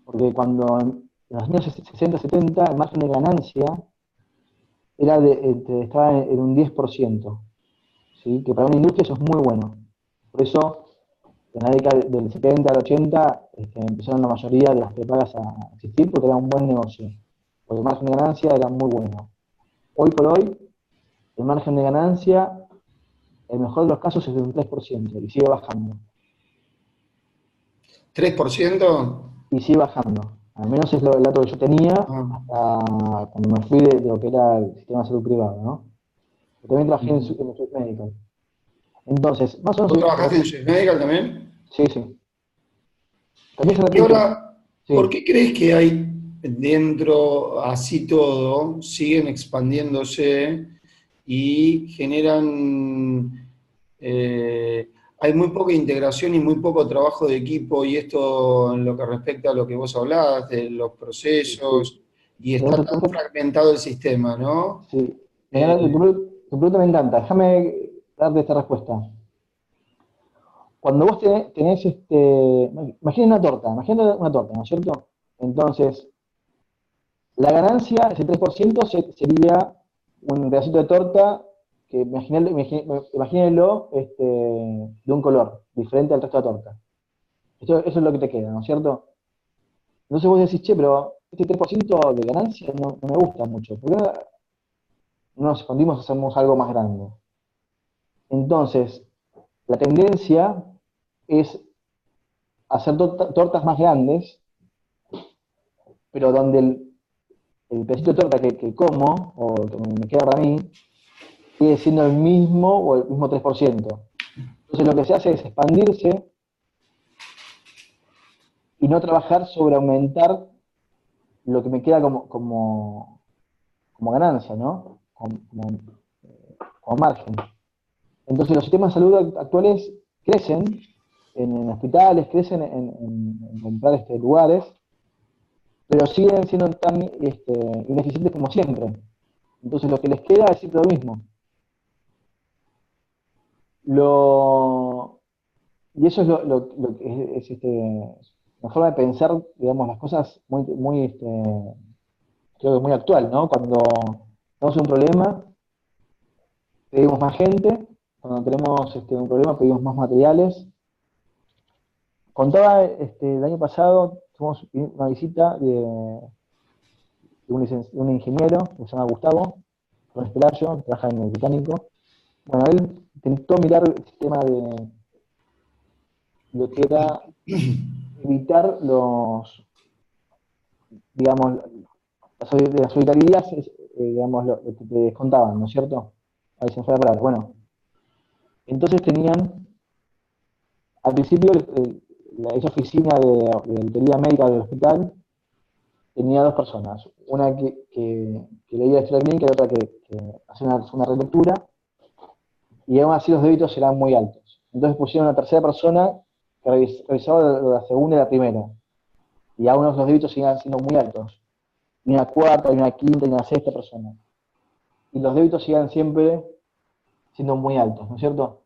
porque cuando en los años 60, 70, el margen de ganancia estaba en un 10%, ¿sí? Que para una industria eso es muy bueno. Por eso, en la década del 70 al 80, empezaron la mayoría de las prepagas a existir porque era un buen negocio. Porque el margen de ganancia era muy bueno. Hoy por hoy, el margen de ganancia, en el mejor de los casos, es de un 3% y sigue bajando. ¿3%? Y sigue bajando. Al menos es el dato que yo tenía Ah. hasta cuando me fui de lo que era el sistema de salud privado, ¿no? Yo también trabajé en Swiss Medical. Entonces, más o ¿Vos menos, trabajaste en Swiss Medical también? sí, sí. También se Y repite, ahora, ¿por sí. qué crees que hay dentro, así todo, siguen expandiéndose y generan, hay muy poca integración y muy poco trabajo de equipo, y esto en lo que respecta a lo que vos hablabas, de los Sí, sí. procesos, y está Entonces, tan fragmentado el sistema, ¿no? sí. Eh, Tu pregunta me encanta. Déjame darte esta respuesta. Cuando vos tenés, imagina una torta, ¿no es cierto? Entonces, la ganancia, ese 3%, sería un pedacito de torta que imagínenlo de un color diferente al resto de la torta. Eso es lo que te queda, ¿no es cierto? Entonces vos decís, che, pero este 3% de ganancia no me gusta mucho. ¿Por qué no nos expandimos, hacemos algo más grande? Entonces, la tendencia es hacer tortas más grandes, pero donde el pedacito de torta que como, o que me queda para mí, sigue siendo el mismo o el mismo 3%. Entonces lo que se hace es expandirse y no trabajar sobre aumentar lo que me queda como ganancia, ¿no? Como margen. Entonces los sistemas de salud actuales crecen en hospitales, crecen en comprar lugares, pero siguen siendo tan ineficientes como siempre. Entonces lo que les queda es siempre lo mismo. Y eso es lo que es una forma de pensar, digamos, las cosas creo que muy actual, ¿no? Cuando tenemos un problema, pedimos más gente, cuando tenemos un problema, pedimos más materiales. Contaba, el año pasado, tuvimos una visita de un ingeniero que se llama Gustavo, Torres Pelayo, que trabaja en el Británico. Bueno, él intentó mirar el sistema de lo que era evitar digamos, las solidaridades, digamos, lo que te descontaban, ¿no es cierto? Ahí se me fue la palabra. Bueno, entonces tenían, al principio, esa oficina de auditoría médica del hospital tenía dos personas, una que leía la historia clínica y otra que hacía una relectura, y aún así los débitos eran muy altos. Entonces pusieron una tercera persona que revisaba la segunda y la primera, y aún los débitos seguían siendo muy altos. Ni una cuarta, ni una quinta, ni una sexta persona. Y los débitos siguen siempre siendo muy altos, ¿no es cierto?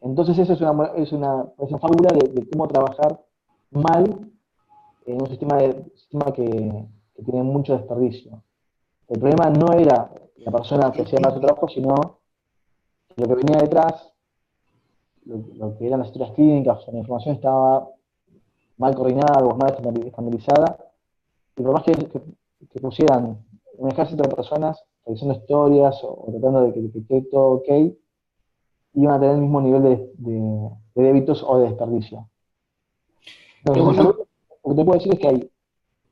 Entonces eso es una fábula de cómo trabajar mal en un sistema que tiene mucho desperdicio. El problema no era la persona que hacía mal su trabajo, sino lo que venía detrás, lo que eran las historias clínicas, o la información estaba mal coordinada o mal estandarizada, y por más que pusieran un ejército de personas revisando historias o tratando de que esté todo ok, iban a tener el mismo nivel de débitos o de desperdicio. Entonces, en salud, lo que te puedo decir es que hay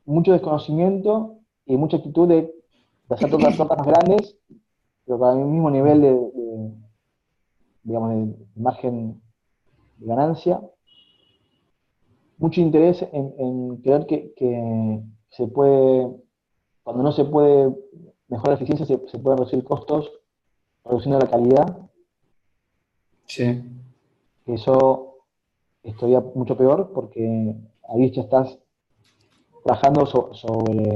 mucho desconocimiento y mucha actitud de hacer tortas más grandes, pero con el mismo nivel digamos, de margen de ganancia. Mucho interés en creer que se puede, cuando no se puede mejorar la eficiencia, se pueden reducir costos, reduciendo la calidad. Sí. Eso es todavía mucho peor porque ahí ya estás trabajando sobre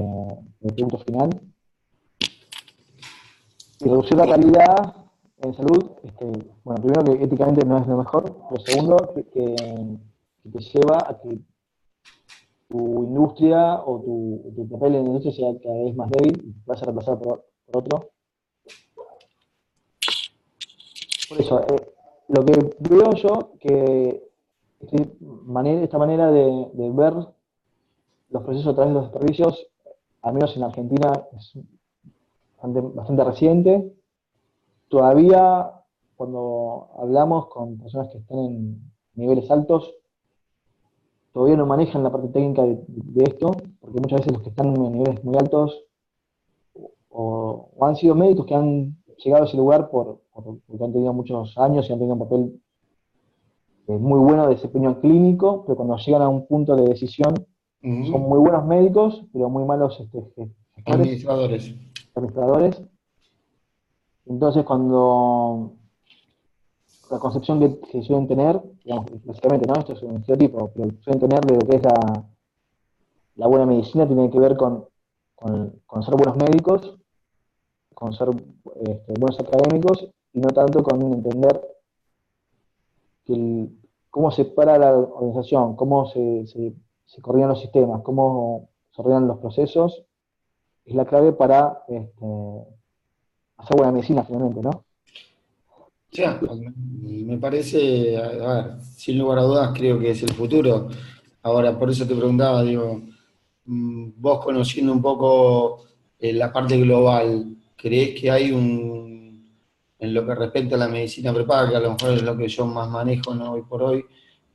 el producto final. Y reducir la calidad en salud, bueno, primero que éticamente no es lo mejor, pero segundo, que te lleva a que tu industria o tu papel en la industria sea cada vez más débil y vas a reemplazar por otro. Por eso, lo que veo yo, que esta manera de ver los procesos a través de los desperdicios, al menos en Argentina, es bastante reciente. Todavía, cuando hablamos con personas que están en niveles altos, todavía no manejan la parte técnica de esto, porque muchas veces los que están en niveles muy altos o han sido médicos que han llegado a ese lugar porque han tenido muchos años y han tenido un papel muy bueno de desempeño clínico, pero cuando llegan a un punto de decisión son muy buenos médicos, pero muy malos administradores. Entonces, cuando la concepción que suelen tener, digamos, básicamente, ¿no? Esto es un estereotipo, pero suelen tener de lo que es la buena medicina, tiene que ver con ser buenos médicos, con ser buenos académicos, y no tanto con entender cómo se para la organización, cómo se coordinan los sistemas, cómo se ordenan los procesos, es la clave para hacer buena medicina finalmente, ¿no? Ya, me parece, a ver, sin lugar a dudas, creo que es el futuro. Ahora, por eso te preguntaba, digo, vos conociendo un poco la parte global, ¿creés que hay en lo que respecta a la medicina prepaga, que a lo mejor es lo que yo más manejo, ¿no? Hoy por hoy,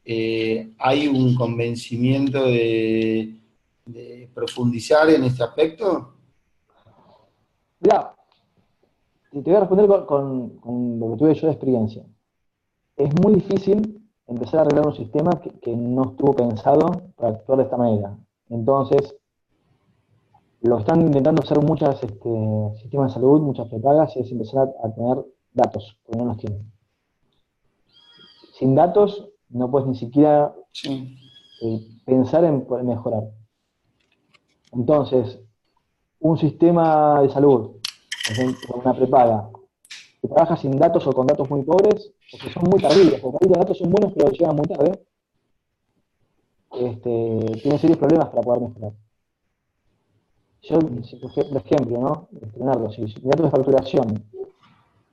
hay un convencimiento de profundizar en este aspecto? Mirá, te voy a responder con lo que tuve yo de experiencia. Es muy difícil empezar a arreglar un sistema que no estuvo pensado para actuar de esta manera. Entonces, lo que están intentando hacer muchos sistemas de salud, muchas prepagas, es empezar a tener datos, porque no los tienen. Sin datos no puedes ni siquiera pensar en poder mejorar. Entonces, un sistema de salud, por ejemplo, una prepaga, que trabaja sin datos o con datos muy pobres, o que son muy tardíos, porque ahí los datos son buenos pero llegan muy tarde, tiene serios problemas para poder mejorar. Yo, por ejemplo, ¿no? Leonardo, si datos de facturación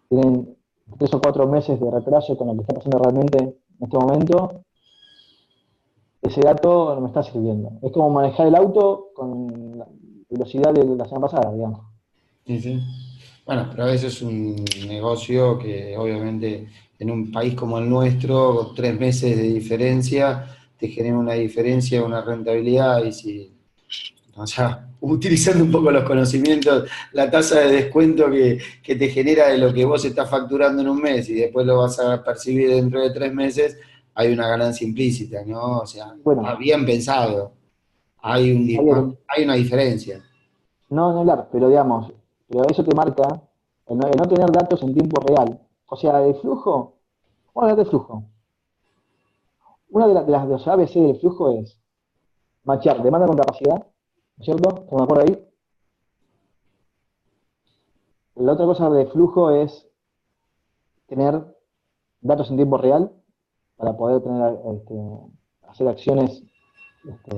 tienen 3 o 4 meses de retraso con lo que está pasando realmente en este momento, ese dato no me está sirviendo. Es como manejar el auto con la velocidad de la semana pasada, digamos. Sí, sí. Bueno, pero eso es un negocio que obviamente en un país como el nuestro, con 3 meses de diferencia, te genera una diferencia, una rentabilidad, y si, o sea, utilizando un poco los conocimientos, la tasa de descuento que te genera de lo que vos estás facturando en un mes y después lo vas a percibir dentro de 3 meses, hay una ganancia implícita, ¿no? O sea, Bueno, bien pensado, Javier, hay una diferencia. no hablar, pero digamos, pero eso te marca el no tener datos en tiempo real. O sea, de flujo, vamos a hablar de flujo. Una de los ABC del flujo es machear demanda con capacidad, ¿no es cierto? ¿Estamos de acuerdo ahí? La otra cosa de flujo es tener datos en tiempo real para poder hacer acciones este,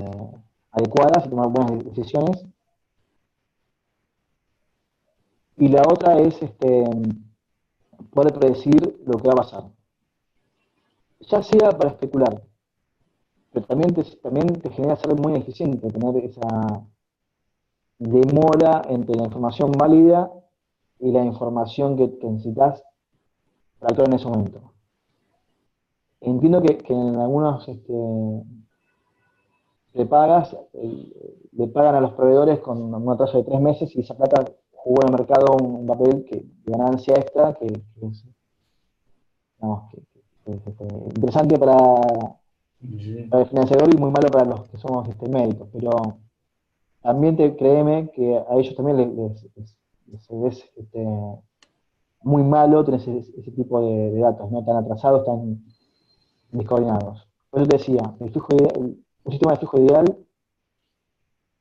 adecuadas y tomar buenas decisiones. Y la otra es poder predecir lo que va a pasar. Ya sea para especular, pero también te genera ser muy eficiente, tener esa demora entre la información válida y la información que necesitas para actuar en ese momento. Entiendo que en algunos prepagas le pagan a los proveedores con un atraso de 3 meses y esa plata jugó en el mercado un papel de ganancia extra que es, digamos, que es interesante para el financiador y muy malo para los que somos médicos, pero también créeme que a ellos también les es muy malo tener ese tipo de datos, ¿no? Tan atrasados, tan descoordinados. Por eso te decía, un sistema de flujo ideal,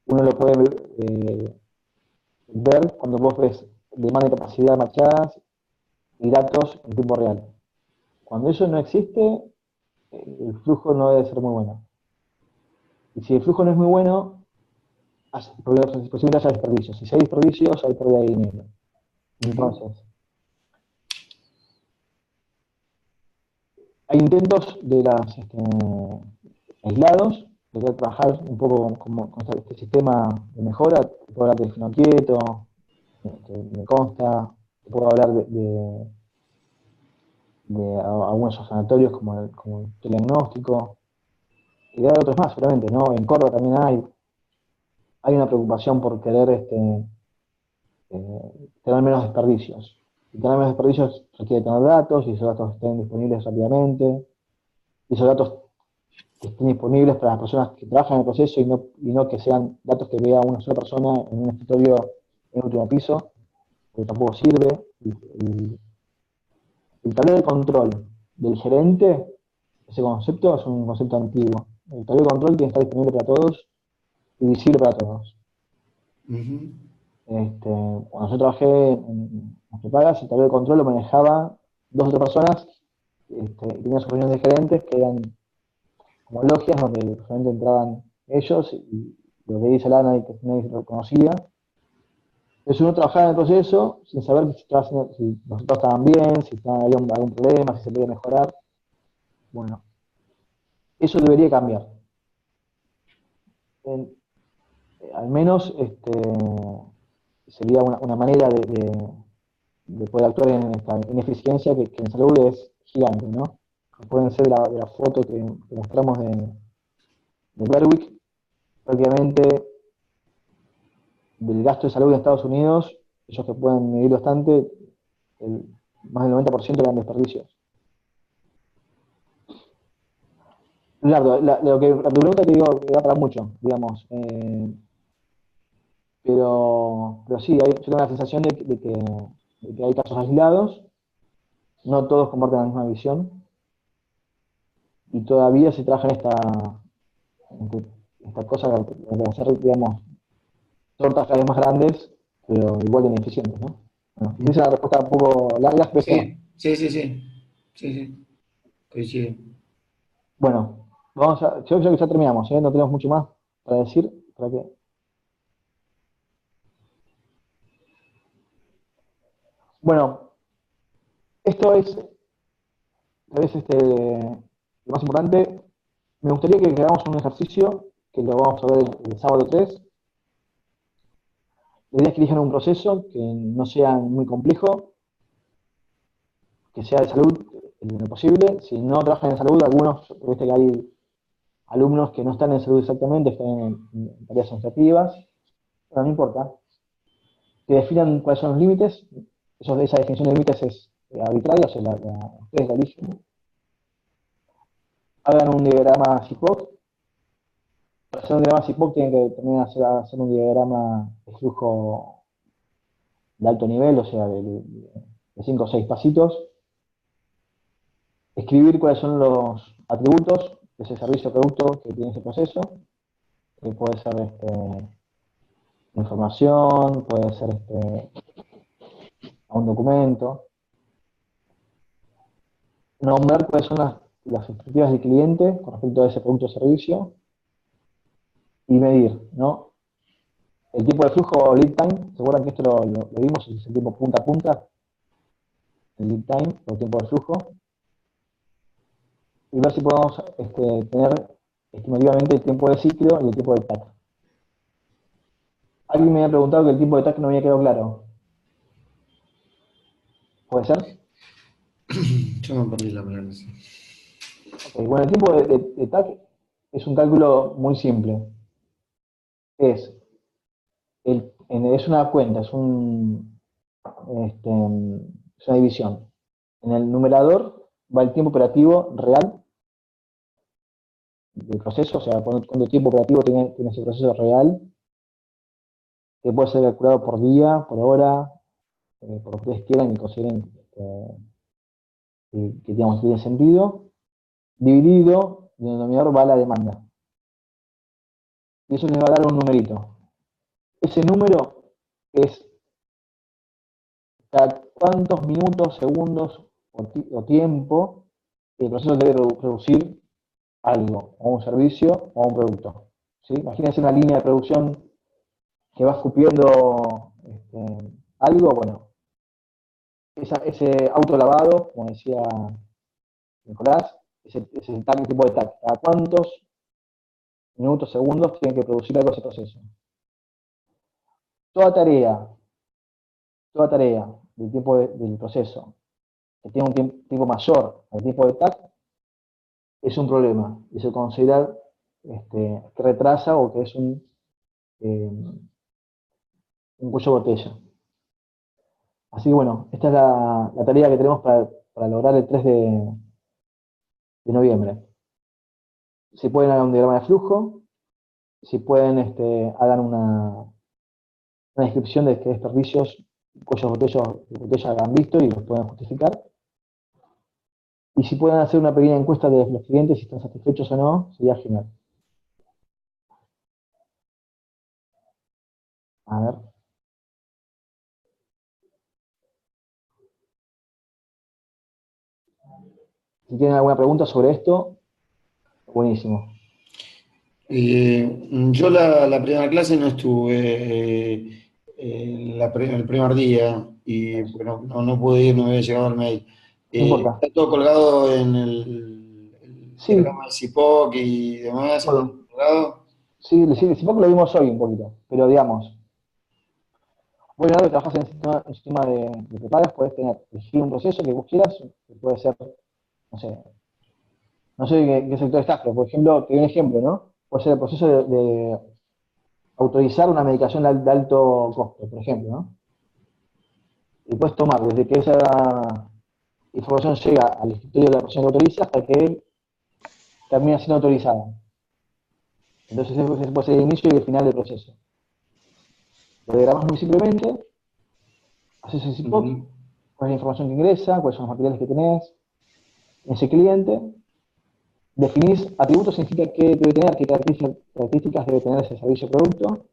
uno lo puede ver cuando vos ves demanda y capacidad machadas y datos en tiempo real. Cuando eso no existe, el flujo no debe ser muy bueno. Y si el flujo no es muy bueno, posiblemente haya desperdicios. Si hay desperdicios, hay pérdida de dinero. Entonces, hay intentos de las aislados, de trabajar un poco con este sistema de mejora. Te puedo hablar del Finoquieto, me consta, te puedo hablar de algunos sanatorios como el diagnóstico, y de otros más, seguramente, ¿no? En Córdoba también hay una preocupación por querer tener menos desperdicios. Y tener menos desperdicios requiere tener datos, y esos datos estén disponibles rápidamente, y esos datos que estén disponibles para las personas que trabajan en el proceso y no que sean datos que vea una sola persona en un escritorio en el último piso, que tampoco sirve. El tablero de control del gerente, ese concepto es un concepto antiguo. El tablero de control tiene que estar disponible para todos y visible para todos. Cuando yo trabajé en Prepagas, el tablero de control lo manejaba 2 o 3 personas, y tenía sus reuniones de gerentes que eran como logias donde solamente entraban ellos y lo que dice la nadie lo conocía. Entonces uno trabajaba en el proceso sin saber si los resultados estaban bien, si había algún problema, si se podía mejorar. Bueno, eso debería cambiar. Al menos sería una manera de poder actuar en esta ineficiencia que en salud es gigante, ¿no? Pueden ser de la foto que mostramos de Berwick, prácticamente del gasto de salud en Estados Unidos, ellos que pueden medir bastante, más del 90% eran desperdicios. Leonardo, la pregunta te digo que da para mucho, digamos, pero sí, yo tengo la sensación de que hay casos aislados, no todos comparten la misma visión, y todavía se trabaja esta cosa de hacer, digamos, tortas cada vez más grandes, pero igual de ineficientes, ¿no? Bueno, esa es una respuesta un poco larga, pero Sí. Coincido. bueno, yo creo que ya terminamos, ¿eh? No tenemos mucho más para decir, para que... Bueno, esto es, tal vez lo más importante. Me gustaría que hagamos un ejercicio, que lo vamos a ver el sábado 3. La idea es que elijan un proceso que no sea muy complejo, que sea de salud en lo posible. Si no trabajan en salud, algunos, viste que hay alumnos que no están en salud exactamente, están en tareas administrativas, pero no importa. Que definan cuáles son los límites. Esa definición de límites es arbitraria, o sea, ustedes la eligen. Hagan un diagrama CIPOC. Para hacer un diagrama CIPOC tienen que también hacer un diagrama de flujo de alto nivel, o sea, de 5 o 6 pasitos. Escribir cuáles son los atributos de ese servicio o producto que tiene ese proceso, que puede ser información, puede ser a un documento. Nombrar cuáles son las expectativas del cliente con respecto a ese producto o servicio y medir, ¿no? El tiempo de flujo o lead time, ¿se acuerdan que esto lo vimos? Es el tiempo punta a punta, el lead time o tiempo de flujo, y ver si podemos tener estimativamente el tiempo de ciclo y el tiempo de TAC. Alguien me había preguntado que el tiempo de TAC no había quedado claro. ¿Puede ser? Yo me perdí la palabra. Okay, bueno, el tiempo de TAC es un cálculo muy simple. Es una cuenta, es una división. En el numerador va el tiempo operativo real del proceso, o sea, cuánto tiempo operativo tiene ese proceso real, que puede ser calculado por día, por hora, por lo que ustedes quieran y consideren que digamos, tiene sentido, dividido, y en el denominador va la demanda. Y eso les va a dar un numerito. Ese número es cada cuántos minutos, segundos o tiempo el proceso debe producir algo, o un servicio o un producto. ¿Sí? Imagínense una línea de producción que va escupiendo algo, bueno, ese autolavado, como decía Nicolás, ese tipo de TAC. ¿Cada cuántos minutos, segundos tiene que producir algo ese proceso? Toda tarea del tiempo del proceso que tiene un tiempo mayor al tiempo de TAC es un problema y se considera que retrasa o que es un cuello de botella. Así que bueno, esta es la tarea que tenemos para lograr el 3 de noviembre. Si pueden hagan un diagrama de flujo, si pueden hagan una descripción de qué desperdicios, cuellos de botella han visto y los pueden justificar. Y si pueden hacer una pequeña encuesta de los clientes si están satisfechos o no, sería genial. A ver. Si tienen alguna pregunta sobre esto, buenísimo. Yo la primera clase no estuve el primer día y bueno, no pude ir, no me había llegado el mail. No importa. Está todo colgado en el Sí. diagrama de CIPOC y demás. Bueno. Colgado. Sí, poco lo vimos hoy un poquito, pero digamos, vos que trabajas en un sistema de prepagas, podés elegir un proceso que vos quieras, que puede ser, no sé qué sector estás, pero por ejemplo, te doy un ejemplo, ¿no? Puede ser el proceso de autorizar una medicación de alto costo, por ejemplo, ¿no? Y puedes tomar desde que esa información llega al escritorio de la persona que autoriza hasta que termina siendo autorizada. Entonces ese puede ser el inicio y el final del proceso. Lo diagramas muy simplemente, haces el CIPOC, cuál es la información que ingresa, cuáles son los materiales que tenés, ese cliente, definís atributos, significa qué debe tener, qué características debe tener ese servicio o producto,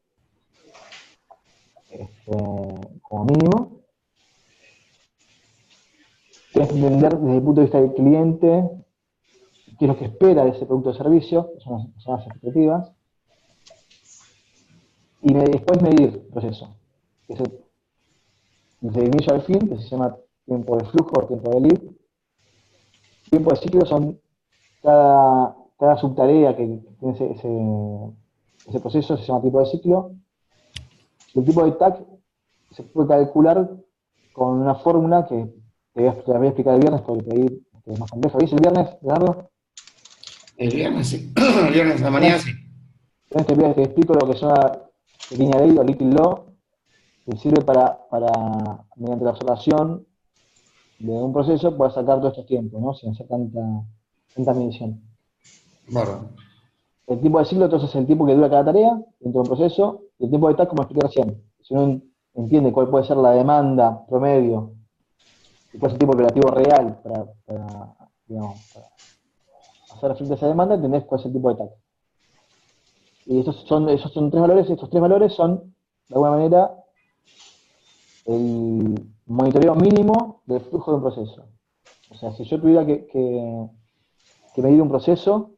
como mínimo, Tienes que entender desde el punto de vista del cliente qué es lo que espera de ese producto o servicio, que son las expectativas, y después medir el proceso. Desde el inicio al fin, que se llama tiempo de flujo o tiempo de lead. Tiempo de ciclo son cada subtarea que tiene ese proceso, se llama tiempo de ciclo. El tipo de TAC se puede calcular con una fórmula que te voy a explicar el viernes porque te es más complejo. ¿Viste el viernes, Leonardo? El viernes, sí. El viernes de la mañana, sí. Entonces te explico lo que es una pequeña ley o little law que sirve para mediante la observación de un proceso, poder sacar todos estos tiempos, ¿no? Sin hacer tanta medición. Bárbaro. El tiempo de ciclo, entonces, es el tiempo que dura cada tarea dentro de un proceso, y el tiempo de TAC, como expliqué recién. Si uno entiende cuál puede ser la demanda promedio y cuál es el tiempo operativo real para hacer frente a esa demanda, entendés cuál es el tipo de TAC. Y esos son tres valores. Estos tres valores son, de alguna manera, el monitoreo mínimo del flujo de un proceso. O sea, si yo tuviera que medir un proceso,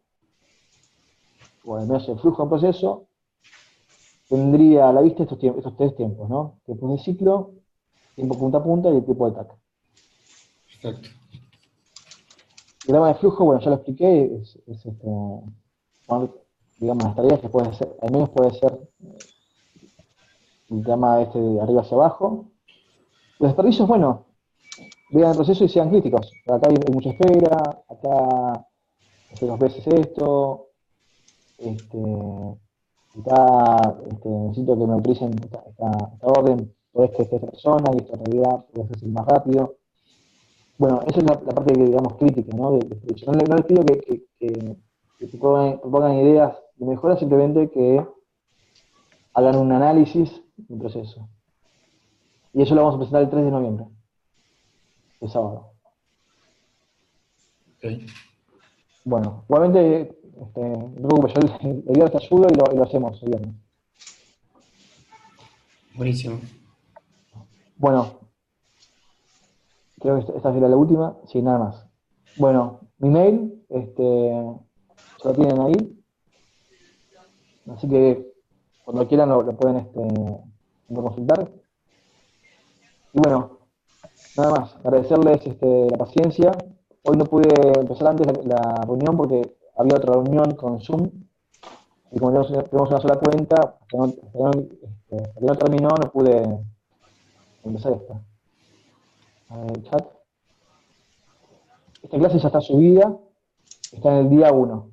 o al menos el flujo de un proceso, tendría a la vista estos tres tiempos, ¿no? Tiempo de ciclo, tiempo punta a punta y el tiempo de TAC. Perfecto. El diagrama de flujo, bueno, ya lo expliqué, digamos, las tareas que puede hacer, al menos puede ser el diagrama de arriba hacia abajo. Los desperdicios, bueno, vean el proceso y sean críticos. Acá hay mucha espera, acá hace 2 veces esto, acá necesito que me autoricen esta orden, podés que esté esta persona y esta realidad podés hacer más rápido. Bueno, esa es la parte, digamos, crítica, ¿no? No les pido que propongan ideas de mejora, simplemente que hagan un análisis del proceso. Y eso lo vamos a presentar el 3 de noviembre, el sábado. Okay. Bueno, igualmente, no te preocupes, yo el viernes te ayudo y lo hacemos el viernes. Buenísimo. Bueno, creo que esta será la última, sí, nada más. Bueno, mi mail, ya lo tienen ahí, así que cuando quieran lo pueden consultar. Y bueno, nada más, agradecerles la paciencia. Hoy no pude empezar antes la reunión porque había otra reunión con Zoom y como tenemos una sola cuenta, hasta que no terminó no pude empezar esta. El chat. Esta clase ya está subida, está en el día 1.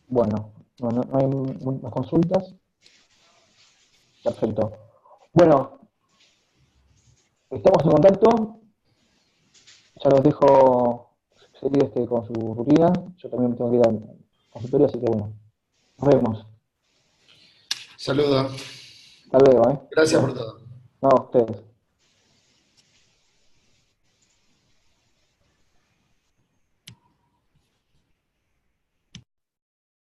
Bueno, no hay más consultas. Perfecto. Bueno, estamos en contacto. Ya los dejo seguir con su rutina. Yo también tengo que ir al consultorio, así que bueno, nos vemos. Saludos. Hasta luego. Gracias por todo. No, ustedes.